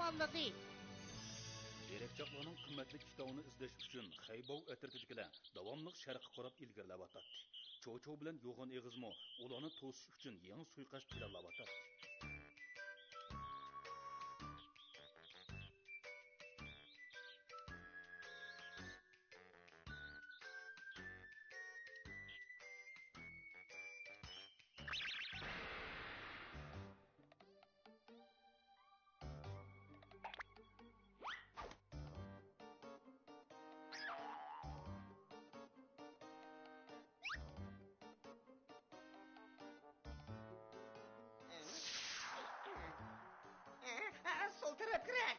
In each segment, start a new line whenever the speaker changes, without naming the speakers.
tamamladı.
Derekçaqlarning qimmatli kitobini izlash uchun Xaybov atritikilar davomli sharqqa qarab ilgarilayotdi. Cho'cho bilan yo'g'on eg'izmo ularni to'sish uchun yangi suiqasd planlayotdi.
Sol taraf kırak.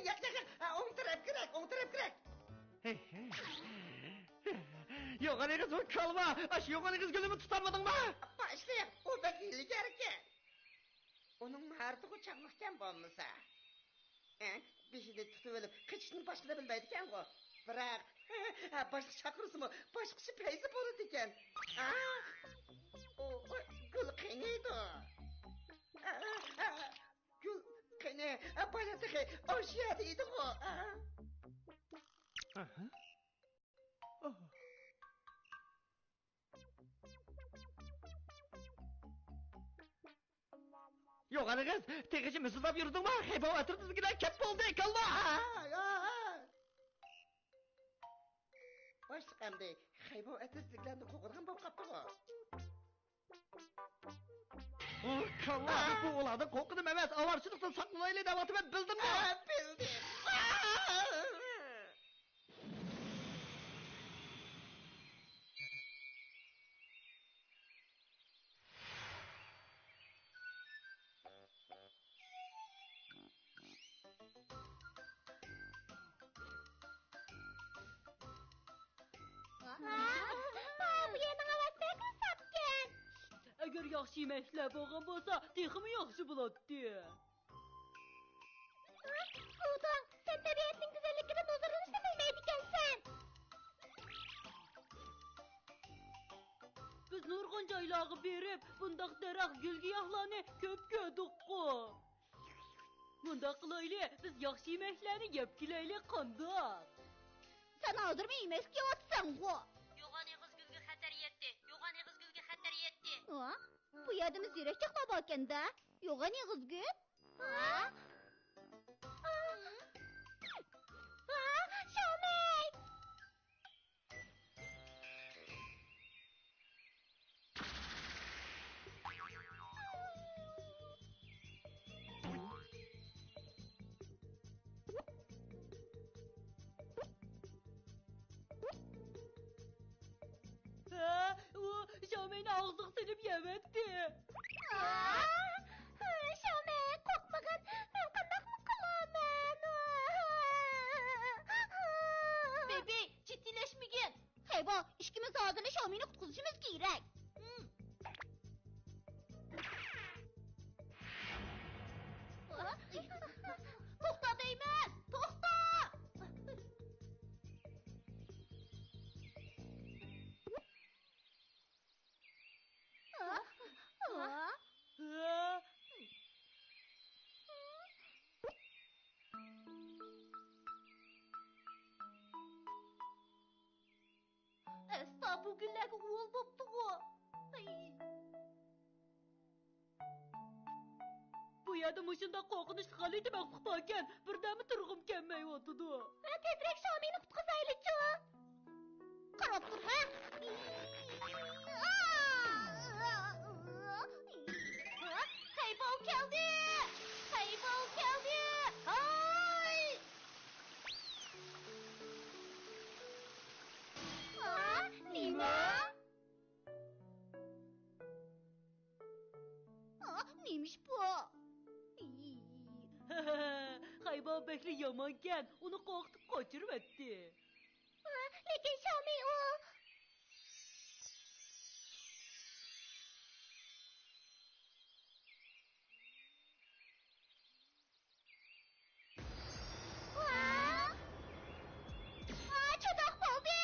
Yakın. O'ng taraf kırak.
Yo'g'on egiz bu kalma. Aş yo'g'on egiz gülümü tutamadın mı?
Başlayıp. O da ilgariken. Onun martığı çaklıkken bulmasa. Bir şey de tutuverip kaçışını başka da bilmeydiken o. Bırak. Başka çakırısı mı? Başkası peyzi bolu diken. O gül kıynıydı o. Gül kıyını bayatığı oşuyadıydı o.
Yo'g'on egiz tegishi misildab yurdingmi? Xaybov atritikilar kep bo'ldi, kalma.
Başlık hem de Xaybov atritikilarni ko'qirgan bo'lib qapti o.
Kalma, bu ularni qo'rqinib emas, avarchilikdan saqlanayli deyapti, men bildimmi?
Bildim.
Bu yerning havasi sapgan.
Agar yaxshi yemeklar bo'lgan bo'lsa, texmi yaxshi bo'ladi.
Budang, sen tabiatning go'zalligidan huzurlanishni bilmaydi ekansan.
Biz nurg'un joylarga berib, bundaq daraxt gul-giyohlarni ko'p ko'rdik-ku. Bundaq qilaylik, biz yaxshi yemeklarni yeb kelaylik qandoq?
Sen hozirmi yemek yeyapsan-ku?
Yo'g'on egiz gulga xatar yetdi.
Bu yerdimiz zirakchaqlar borkanda. Yo'g'on egizgul. Shomay!
U Shomayni og'ziga silib yemetdi.
Shomay, qo'rqmagin. Men qandaqmi qilaman?
Bebe, ciddileşmegin.
Xaybo, ishkimiz oldini Shomayni qutqizishimiz kerak. To'xta deyman. To'xta! Esta bu gullarga o'l bo'pti-ku.
Bu yerda mushunda qo'rqinchli g'alati maqsad borkan, birdami turg'im kelmayotdi.
Tezroq Shomayni qutqizaylik-chi. Qarab turma. Xaybov keldi. Xaybov keldi. Hay! Nima? Neymiş bu?
Xaybov bekli yomonkan, uni qo'rqitib qochiribdi.
Lekin Shomay u cho'doq bo'ldi.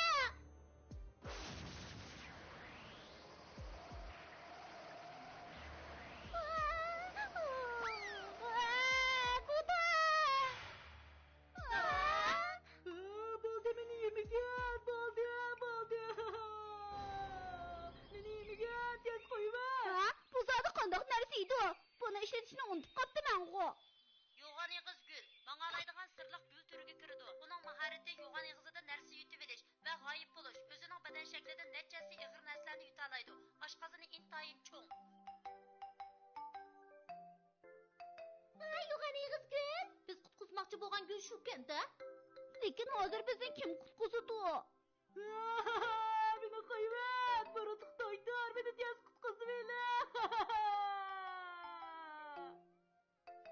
şükende.
Lekin hozir bizni kim qutqizadi?
Beni kıymet. Baratık daydır. Beni tez kutkuzu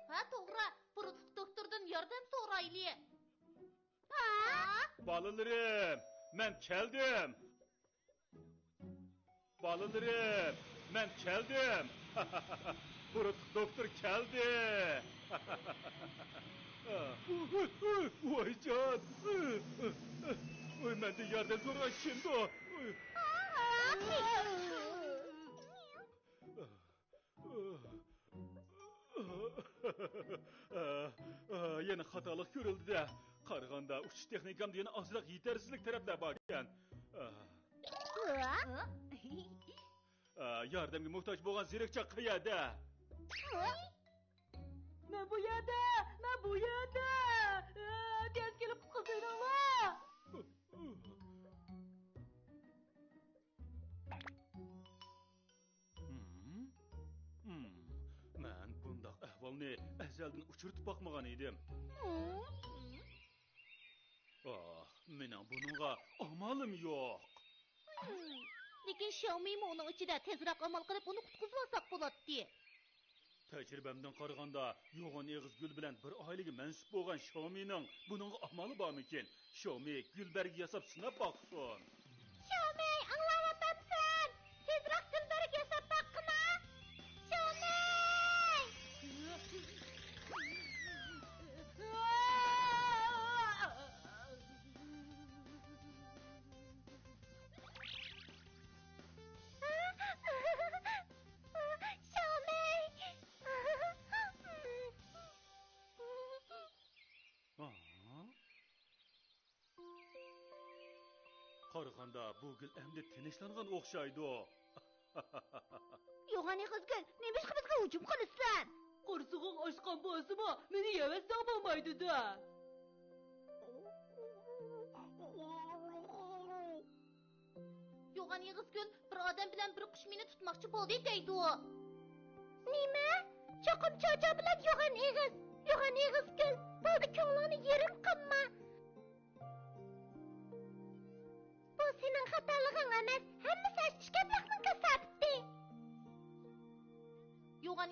Ha to'g'ri, Burutuk doktordan yordam so'rayli.
Balalarım, ben keldim. Balalarım, ben keldim. Burutuk doktor keldi. Vay can. Oy, ben de yerden sonra şimdi o. Yana xatolik ko'rildi de. Qaraganda uchish texnikamda yana ozroq yetarsiz taraflar bor ekan. Yordamga muhtoj bo'lgan zerikcha qayerda?
Ben bu yerda. Tez kelib kutkuzuydinglar.
Men bundaq ahvolni azaldan uchirtib boqmagan edim. Mening buningga amalim yo'q.
Lekin Xiaomi'mi uning ichida tezroq amal qilib uni qutqizib olsak bo'ladi.
Tajribamdan qaraganda, yo'g'on eg'iz gul bilan bir oilaga mansub bo'lgan Xiaomi'ning buningga amali bormikin? Xiaomi gulbarg yasab sinab boqsin.
Xiaomi, anglayapsan? Tezroq gulbarg yasab boqqina. Xiaomi!
Qaraganda bu gul endi tinchlangan o'xshaydi.
Yo'g'on qizgul, nima ish bizga hujum qilasan?
Qo'rsog'ing ochgan bo'lsa-mu, meni yevasdan bo'lmaydi-da.
Yo'g'on Yig'izgul bir odam bilan bir qush meni tutmoqchi bo'ldi deydi u.
Nima? Cho'qim cho'cha bilan yo'g'on Yig'izgul, bo'ldi ko'nglini yerim qilma. Bu sening xatolig'ing emas, hammasi ishkablikning kasabti.
Yo'g'on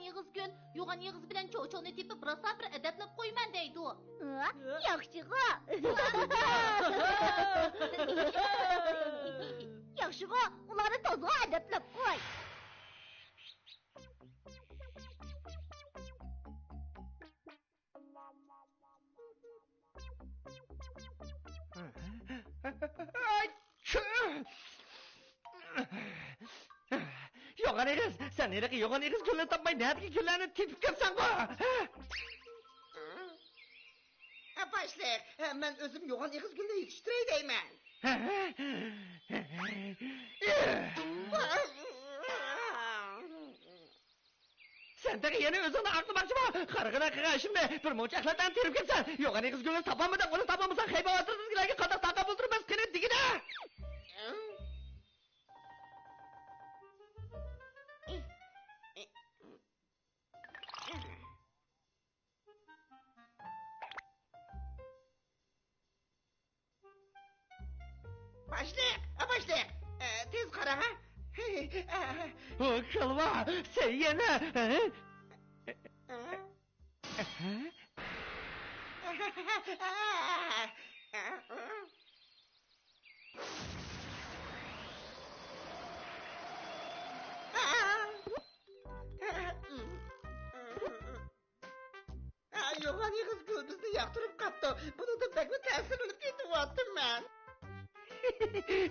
Yig'iz bilan cho'choni tepib rosa bir adablab qo'yman deydi u.
Yaxshi-g'o. Yaxshi-g'o, ularni to'g'ri adablab qo'y.
Yo'g'on egiz, sen neraga yo'g'on egiz gulni topmay nerga gullarni tepib kelsan-ku?
Başlık, ben özüm yoğun ikiz günde yetiştireyim ben.
Sen de yine özünü aklamaksın mı? Kargına kığa şimdi bir moçaklardan terip gelsen. Yo'g'on egiz gulni topamadan, onu topamasan hayba oturduğunuzlarga qadar taqab o'tirmas qani digida.
Başlık, tez kara ha.
O kılma, sen yine.
Yo'g'on ikiz gül bizni yoqtirib qapti. Bunu da bekme ta'sirini tetyaptim ben.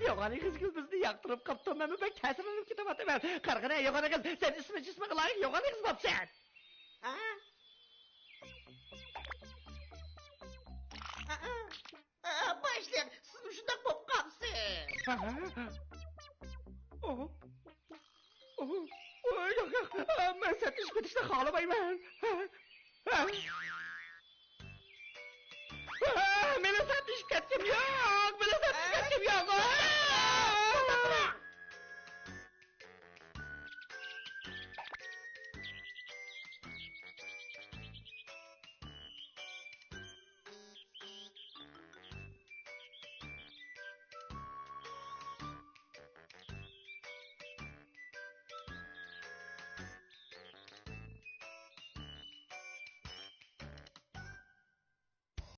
Yo'g'on egiz gul bizni yoqtirib qapti. Men bu bek ta'sirlanib ketaman. Qarg'ana yo'g'on egiz, sen ismi loyiq yo'g'on egiz bo'psan.
Başlık, siz şundak bop kapsın.
Yo'q, men sen ish bitishni xohlamayman. Meni satish ketdim, yo'q.